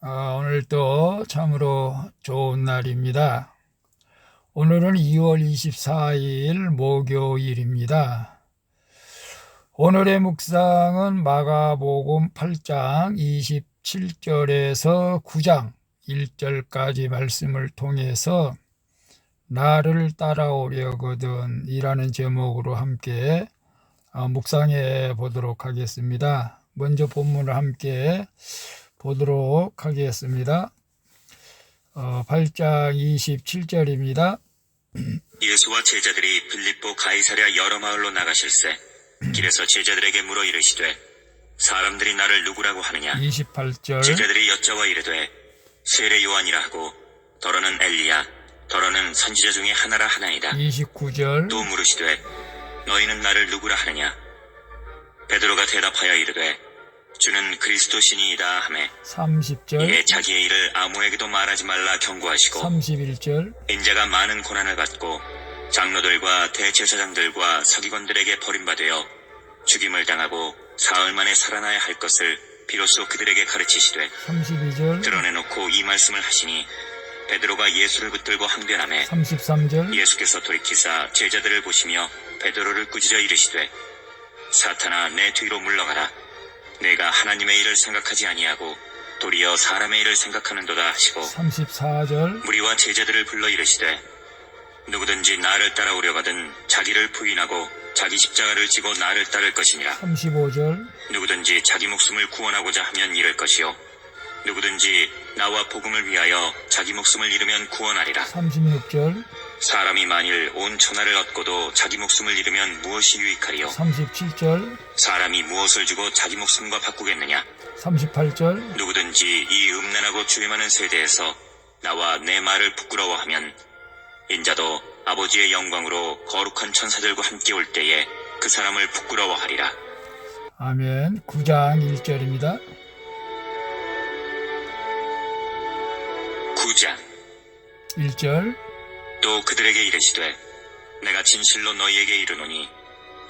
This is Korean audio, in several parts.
오늘도 참으로 좋은 날입니다. 오늘은 2월 24일 목요일입니다. 오늘의 묵상은 마가복음 8장 27절에서 9장 1절까지 말씀을 통해서 나를 따라오려거든 이라는 제목으로 함께 묵상해 보도록 하겠습니다. 먼저 본문을 함께 보도록 하겠습니다. 8장 27절입니다. 예수와 제자들이 빌립보 가이사랴 여러 마을로 나가실세 길에서 제자들에게 물어 이르시되 사람들이 나를 누구라고 하느냐. 28절 제자들이 여짜와 이르되 세례 요한이라 하고 더러는 엘리야 더러는 선지자 중에 하나라 하나이다. 29절 또 물으시되 너희는 나를 누구라 하느냐. 베드로가 대답하여 이르되 주는 그리스도시니이다 하매 30절 이에 자기의 일을 아무에게도 말하지 말라 경고하시고 31절 인자가 많은 고난을 받고 장로들과 대제사장들과 서기관들에게 버림받아 죽임을 당하고 사흘 만에 살아나야 할 것을 비로소 그들에게 가르치시되 32절 드러내놓고 이 말씀을 하시니 베드로가 예수를 붙들고 항변하매 33절 예수께서 돌이키사 제자들을 보시며 베드로를 꾸짖어 이르시되 사탄아 내 뒤로 물러가라. 내가 하나님의 일을 생각하지 아니하고 도리어 사람의 일을 생각하는도다 하시고 34절 무리와 제자들을 불러 이르시되 누구든지 나를 따라오려거든 자기를 부인하고 자기 십자가를 지고 나를 따를 것이니라. 35절 누구든지 자기 목숨을 구원하고자 하면 잃을 것이요 누구든지 나와 복음을 위하여 자기 목숨을 잃으면 구원하리라. 36절 사람이 만일 온 천하를 얻고도 자기 목숨을 잃으면 무엇이 유익하리요. 37절 사람이 무엇을 주고 자기 목숨과 바꾸겠느냐. 38절 누구든지 이 음란하고 주의 많은 세대에서 나와 내 말을 부끄러워하면 인자도 아버지의 영광으로 거룩한 천사들과 함께 올 때에 그 사람을 부끄러워하리라. 아멘. 9장 1절입니다. 9장 1절 또 그들에게 이르시되 내가 진실로 너희에게 이르노니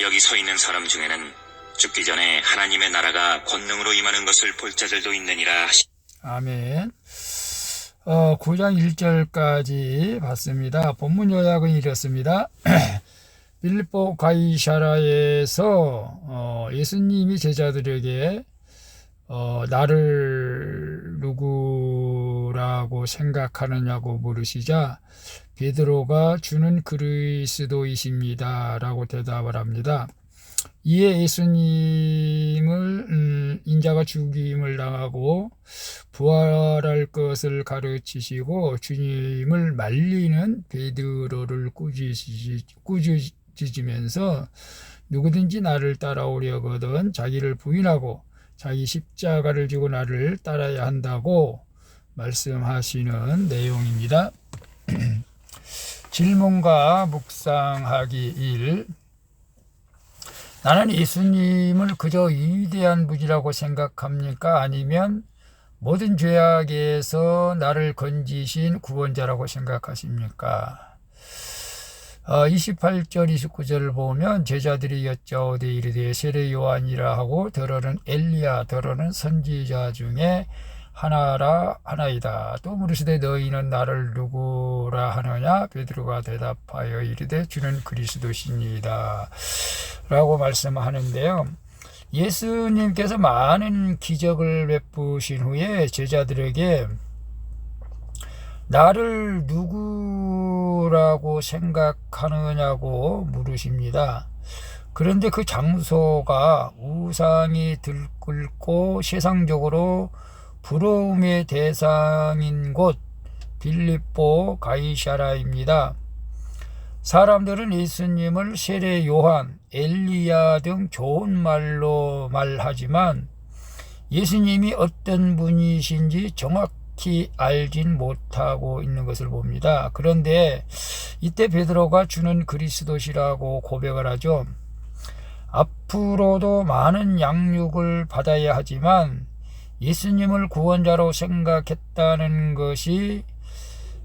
여기 서 있는 사람 중에는 죽기 전에 하나님의 나라가 권능으로 임하는 것을 볼 자들도 있느니라 하시. 아멘. 9장 1절까지 봤습니다. 본문 요약은 이렇습니다. 빌립보 가이사랴에서 예수님이 제자들에게 나를 누구라고 생각하느냐고 물으시자 베드로가 주는 그리스도이십니다 라고 대답을 합니다. 이에 예수님을 인자가 죽임을 당하고 부활할 것을 가르치시고 주님을 말리는 베드로를 꾸짖으면서 누구든지 나를 따라오려거든 자기를 부인하고 자기 십자가를 지고 나를 따라야 한다고 말씀하시는 내용입니다. 질문과 묵상하기 1. 나는 예수님을 그저 위대한 분이라고 생각합니까? 아니면 모든 죄악에서 나를 건지신 구원자라고 생각하십니까? 28절 29절을 보면 제자들이 여짜오되 이르되 세례 요한이라 하고 더러는 엘리야 더러는 선지자 중에 하나이다. 또 물으시되 너희는 나를 누구라 하느냐. 베드로가 대답하여 이르되 주는 그리스도시니이다 라고 말씀하는데요. 예수님께서 많은 기적을 베푸신 후에 제자들에게 나를 누구라고 생각하느냐고 물으십니다. 그런데 그 장소가 우상이 들끓고 세상적으로 부러움의 대상인 곳 빌립보 가이사랴입니다. 사람들은 예수님을 세례 요한, 엘리야 등 좋은 말로 말하지만 예수님이 어떤 분이신지 정확히 알진 못하고 있는 것을 봅니다. 그런데 이때 베드로가 주는 그리스도시라고 고백을 하죠. 앞으로도 많은 양육을 받아야 하지만 예수님을 구원자로 생각했다는 것이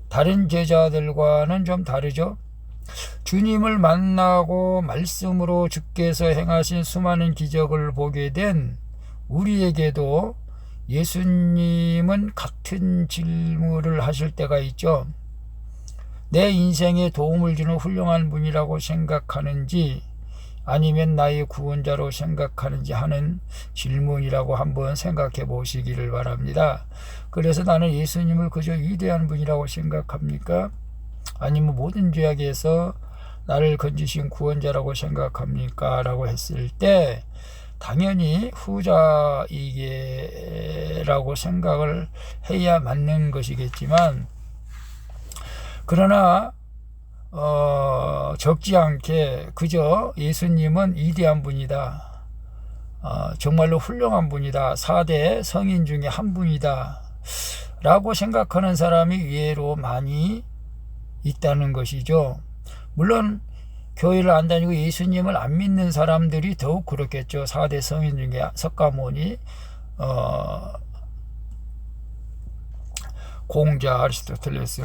다른 제자들과는 좀 다르죠. 주님을 만나고 말씀으로 주께서 행하신 수많은 기적을 보게 된 우리에게도 예수님은 같은 질문을 하실 때가 있죠. 내 인생에 도움을 주는 훌륭한 분이라고 생각하는지 아니면 나의 구원자로 생각하는지 하는 질문이라고 한번 생각해 보시기를 바랍니다. 그래서 나는 예수님을 그저 위대한 분이라고 생각합니까? 아니면 모든 죄악에서 나를 건지신 구원자라고 생각합니까? 라고 했을 때 당연히 후자이게라고 생각을 해야 맞는 것이겠지만, 그러나 적지 않게 그저 예수님은 위대한 분이다, 정말로 훌륭한 분이다, 4대 성인 중에 한 분이다 라고 생각하는 사람이 의외로 많이 있다는 것이죠. 물론 교회를 안 다니고 예수님을 안 믿는 사람들이 더욱 그렇겠죠. 4대 성인 중에 석가모니, 공자, 아리스토텔레스,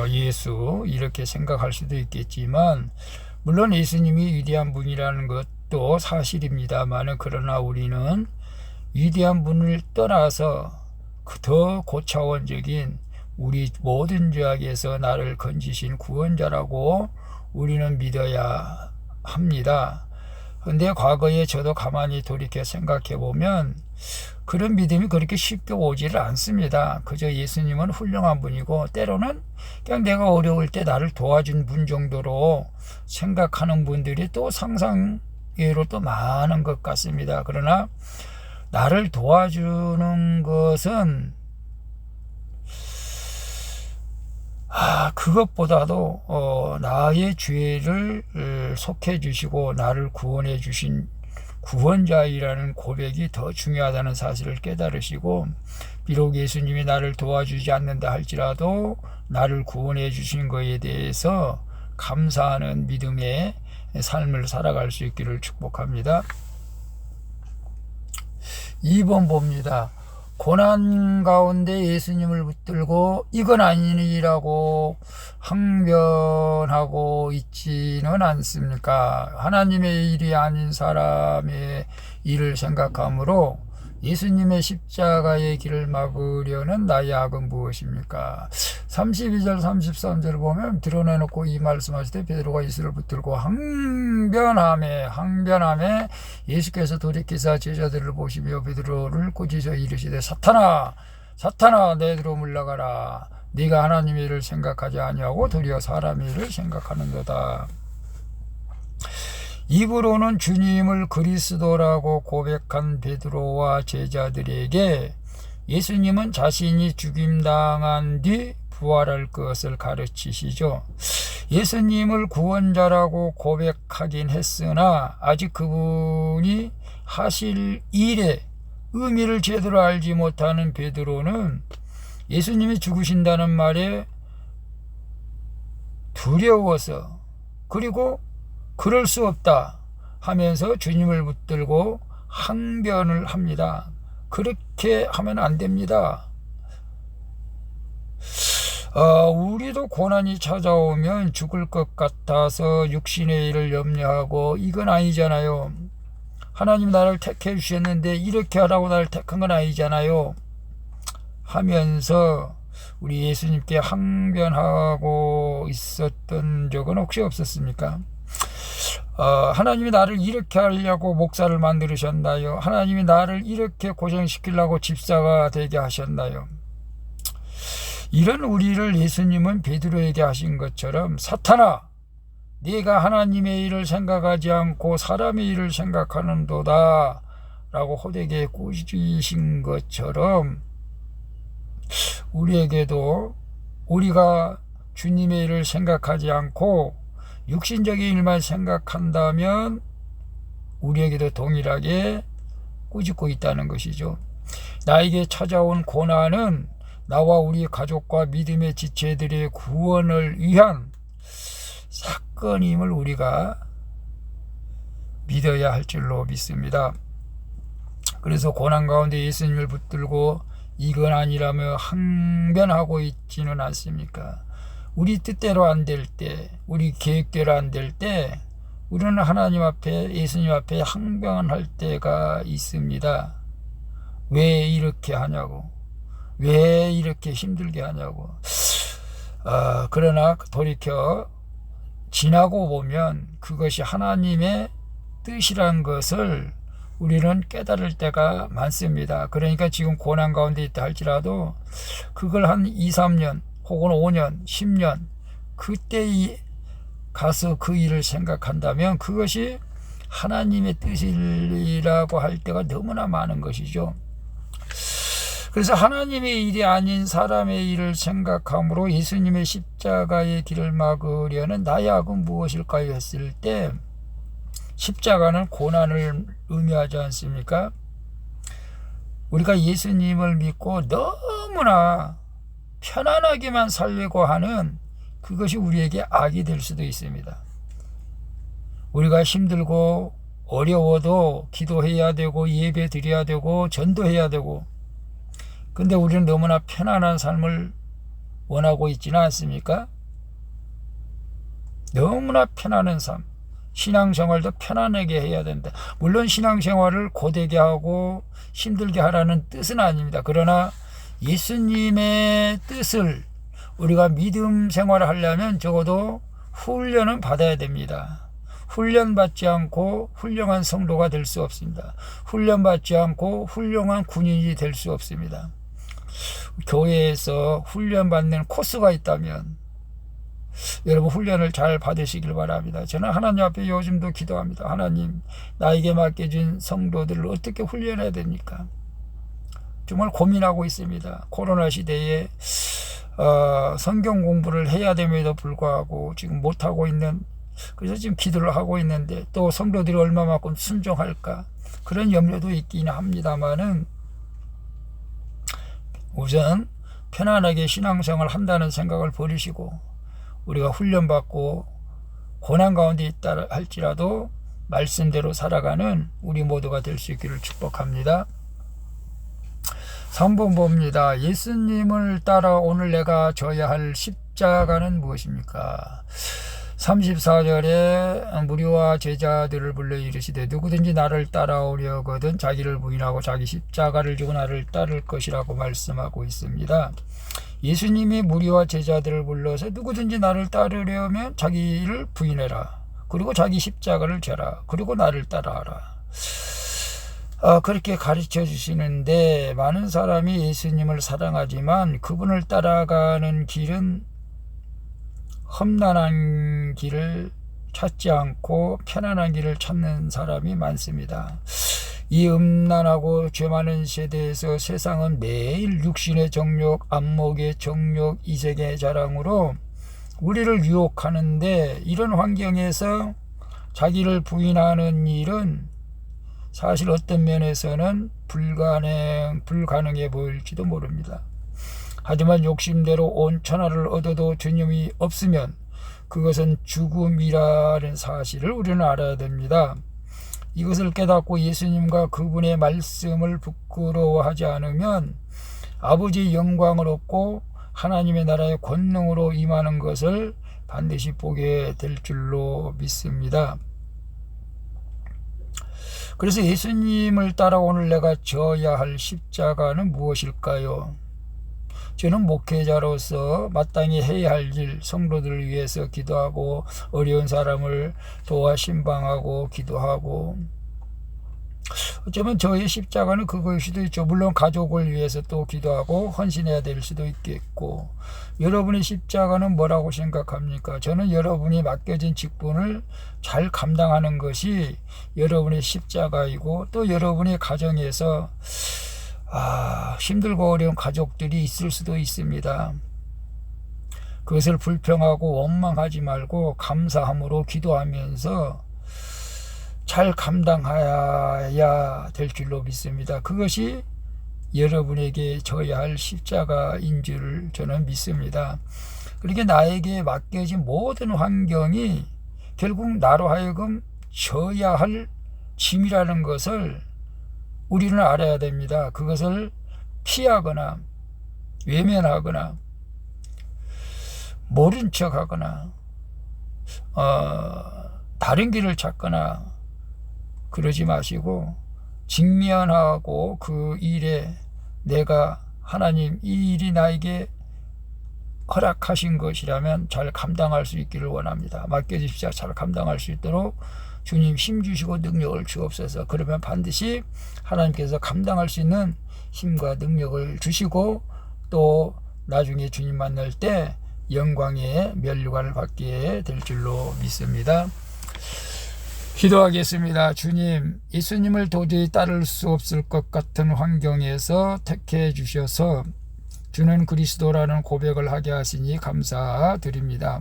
예수 이렇게 생각할 수도 있겠지만, 물론 예수님이 위대한 분이라는 것도 사실입니다만, 그러나 우리는 위대한 분을 떠나서 더 고차원적인 우리 모든 죄악에서 나를 건지신 구원자라고 우리는 믿어야 합니다. 그런데 과거에 저도 가만히 돌이켜 생각해 보면 그런 믿음이 그렇게 쉽게 오지를 않습니다. 그저 예수님은 훌륭한 분이고 때로는 그냥 내가 어려울 때 나를 도와준 분 정도로 생각하는 분들이 또 상상외로 또 많은 것 같습니다. 그러나 나를 도와주는 것은 그것보다도 나의 죄를 속해 주시고 나를 구원해 주신 구원자이라는 고백이 더 중요하다는 사실을 깨달으시고, 비록 예수님이 나를 도와주지 않는다 할지라도 나를 구원해 주신 것에 대해서 감사하는 믿음의 삶을 살아갈 수 있기를 축복합니다. 2번 봅니다. 고난 가운데 예수님을 붙들고 이건 아니니라고 항변하고 있지는 않습니까? 하나님의 일이 아닌 사람의 일을 생각하므로 예수님의 십자가의 길을 막으려는 나의 악은 무엇입니까? 32절 33절을 보면 드러내놓고 이 말씀하실 때 베드로가 예수를 붙들고 항변하매 예수께서 돌이키사 제자들을 보시며 베드로를 꾸짖어 이르시되 사탄아 내게로 물러가라. 네가 하나님의 일을 생각하지 아니하고 도리어 사람의 일을 생각하는도다. 입으로는 주님을 그리스도라고 고백한 베드로와 제자들에게 예수님은 자신이 죽임당한 뒤 부활할 것을 가르치시죠. 예수님을 구원자라고 고백하긴 했으나 아직 그분이 하실 일의 의미를 제대로 알지 못하는 베드로는 예수님이 죽으신다는 말에 두려워서, 그리고 그럴 수 없다 하면서 주님을 붙들고 항변을 합니다. 그렇게 하면 안 됩니다. 우리도 고난이 찾아오면 죽을 것 같아서 육신의 일을 염려하고 이건 아니잖아요. 하나님 나를 택해 주셨는데 이렇게 하라고 나를 택한 건 아니잖아요 하면서 우리 예수님께 항변하고 있었던 적은 혹시 없었습니까? 하나님이 나를 이렇게 하려고 목사를 만드셨나요? 하나님이 나를 이렇게 고생시키려고 집사가 되게 하셨나요? 이런 우리를 예수님은 베드로에게 하신 것처럼 사탄아 네가 하나님의 일을 생각하지 않고 사람의 일을 생각하는도다 라고 호되게 꾸짖으신 것처럼 우리에게도 우리가 주님의 일을 생각하지 않고 육신적인 일만 생각한다면 우리에게도 동일하게 꾸짖고 있다는 것이죠. 나에게 찾아온 고난은 나와 우리 가족과 믿음의 지체들의 구원을 위한 사건임을 우리가 믿어야 할 줄로 믿습니다. 그래서 고난 가운데 예수님을 붙들고 이건 아니라며 항변하고 있지는 않습니까? 우리 뜻대로 안 될 때, 우리 계획대로 안 될 때 우리는 하나님 앞에, 예수님 앞에 항변할 때가 있습니다. 왜 이렇게 하냐고, 왜 이렇게 힘들게 하냐고. 그러나 돌이켜 지나고 보면 그것이 하나님의 뜻이란 것을 우리는 깨달을 때가 많습니다. 그러니까 지금 고난 가운데 있다 할지라도 그걸 한 2, 3년 혹은 5년, 10년 그때 가서 그 일을 생각한다면 그것이 하나님의 뜻이라고 할 때가 너무나 많은 것이죠. 그래서 하나님의 일이 아닌 사람의 일을 생각함으로 예수님의 십자가의 길을 막으려는 나의 악은 무엇일까요? 했을 때 십자가는 고난을 의미하지 않습니까? 우리가 예수님을 믿고 너무나 편안하게만 살려고 하는 그것이 우리에게 악이 될 수도 있습니다. 우리가 힘들고 어려워도 기도해야 되고 예배 드려야 되고 전도해야 되고, 근데 우리는 너무나 편안한 삶을 원하고 있지는 않습니까? 너무나 편안한 삶, 신앙생활도 편안하게 해야 된다. 물론 신앙생활을 고되게 하고 힘들게 하라는 뜻은 아닙니다. 그러나 예수님의 뜻을 우리가 믿음 생활을 하려면 적어도 훈련은 받아야 됩니다. 훈련받지 않고 훌륭한 성도가 될 수 없습니다. 훈련받지 않고 훌륭한 군인이 될 수 없습니다. 교회에서 훈련받는 코스가 있다면 여러분 훈련을 잘 받으시길 바랍니다. 저는 하나님 앞에 요즘도 기도합니다. 하나님, 나에게 맡겨진 성도들을 어떻게 훈련해야 됩니까? 정말 고민하고 있습니다. 코로나 시대에 성경 공부를 해야 됨에도 불구하고 지금 못하고 있는, 그래서 지금 기도를 하고 있는데 또 성도들이 얼마만큼 순종할까, 그런 염려도 있긴 합니다만은 우선 편안하게 신앙생활을 한다는 생각을 버리시고 우리가 훈련받고 고난 가운데 있다 할지라도 말씀대로 살아가는 우리 모두가 될 수 있기를 축복합니다. 3번 봅니다. 예수님을 따라 오늘 내가 져야 할 십자가는 무엇입니까? 34절에 무리와 제자들을 불러 이르시되 누구든지 나를 따라오려거든 자기를 부인하고 자기 십자가를 지고 나를 따를 것이라고 말씀하고 있습니다. 예수님이 무리와 제자들을 불러서 누구든지 나를 따르려면 자기를 부인해라, 그리고 자기 십자가를 져라, 그리고 나를 따라하라. 그렇게 가르쳐 주시는데 많은 사람이 예수님을 사랑하지만 그분을 따라가는 길은 험난한 길을 찾지 않고 편안한 길을 찾는 사람이 많습니다. 이 음란하고 죄 많은 세대에서 세상은 매일 육신의 정욕, 안목의 정욕, 이색의 자랑으로 우리를 유혹하는데, 이런 환경에서 자기를 부인하는 일은 사실 어떤 면에서는 불가능해 보일지도 모릅니다. 하지만 욕심대로 온 천하를 얻어도 전념이 없으면 그것은 죽음이라는 사실을 우리는 알아야 됩니다. 이것을 깨닫고 예수님과 그분의 말씀을 부끄러워하지 않으면 아버지의 영광을 얻고 하나님의 나라의 권능으로 임하는 것을 반드시 보게 될 줄로 믿습니다. 그래서 예수님을 따라 오늘 내가 져야 할 십자가는 무엇일까요? 저는 목회자로서 마땅히 해야 할 일, 성도들을 위해서 기도하고 어려운 사람을 도와 신방하고 기도하고, 어쩌면 저의 십자가는 그거일 수도 있죠. 물론 가족을 위해서 또 기도하고 헌신해야 될 수도 있겠고. 여러분의 십자가는 뭐라고 생각합니까? 저는 여러분이 맡겨진 직분을 잘 감당하는 것이 여러분의 십자가이고, 또 여러분의 가정에서 힘들고 어려운 가족들이 있을 수도 있습니다. 그것을 불평하고 원망하지 말고 감사함으로 기도하면서 잘 감당해야 될 줄로 믿습니다. 그것이 여러분에게 져야 할 십자가인 줄 저는 믿습니다. 그렇게 나에게 맡겨진 모든 환경이 결국 나로 하여금 져야 할 짐이라는 것을 우리는 알아야 됩니다. 그것을 피하거나 외면하거나 모른 척하거나 다른 길을 찾거나 그러지 마시고 직면하고 그 일에 내가 하나님 이 일이 나에게 허락하신 것이라면 잘 감당할 수 있기를 원합니다. 맡겨주십시오. 잘 감당할 수 있도록 주님 힘 주시고 능력을 주옵소서. 그러면 반드시 하나님께서 감당할 수 있는 힘과 능력을 주시고 또 나중에 주님 만날 때 영광의 면류관을 받게 될 줄로 믿습니다. 기도하겠습니다. 주님, 예수님을 도저히 따를 수 없을 것 같은 환경에서 택해 주셔서 주는 그리스도라는 고백을 하게 하시니 감사드립니다.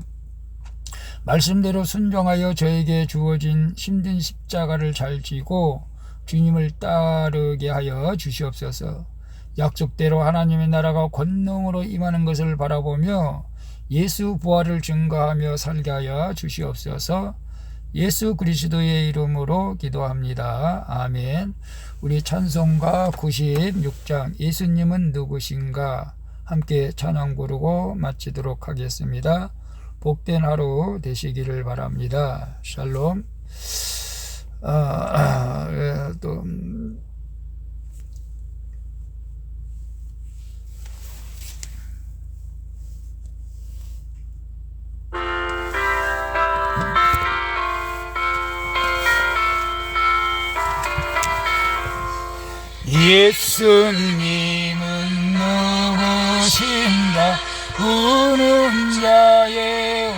말씀대로 순종하여 저에게 주어진 힘든 십자가를 잘 지고 주님을 따르게 하여 주시옵소서. 약속대로 하나님의 나라가 권능으로 임하는 것을 바라보며 예수 부활을 증거하며 살게 하여 주시옵소서. 예수 그리스도의 이름으로 기도합니다. 아멘. 우리 찬송가 96장 예수님은 누구신가 함께 찬양 부르고 마치도록 하겠습니다. 복된 하루 되시기를 바랍니다. 샬롬. 또 예수님은 누구신가 우는 자의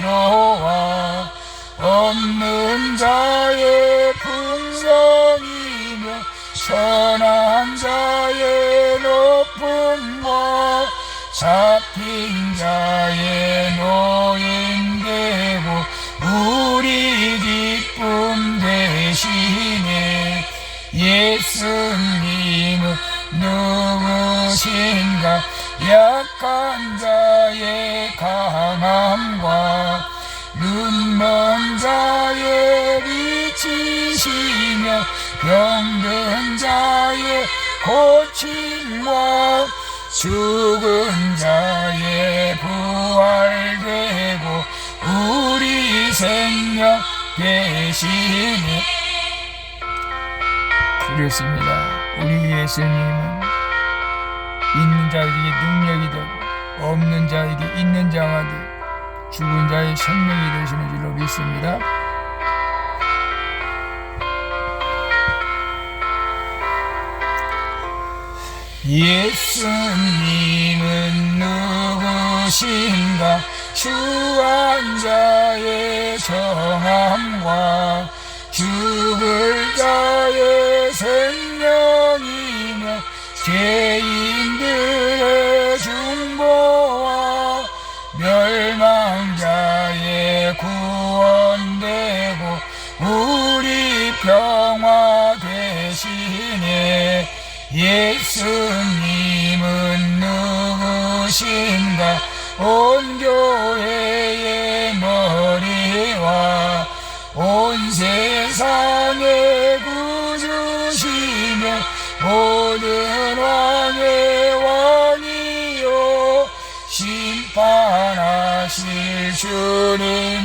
위로와 없는 자의 풍성이며 선한 자의 높음과 잡힌 자의 노인 되고 우리 기쁨 되시네. 예수님은 누구신가 약한 자의 강함과 눈먼 자의 빛이시며 병든 자의 고침과 죽은 자의 부활되고 우리 생명 되시니. 그렇습니다. 우리 예수님은 있는 자에게 능력이 되고 없는 자에게 있는 자가 되고 죽은 자의 생명이 되시는 줄로 믿습니다. 예수님은 누구신가 추한 자의 정함과 죽을 자의 생명이며 죄인들의 중보와 멸망자의 구원되고 우리 평화 되시네. 예수님은 누구신가 온 교회의 머리와 온 세상의 구주시며 모든 왕의 왕이요 심판하실 주님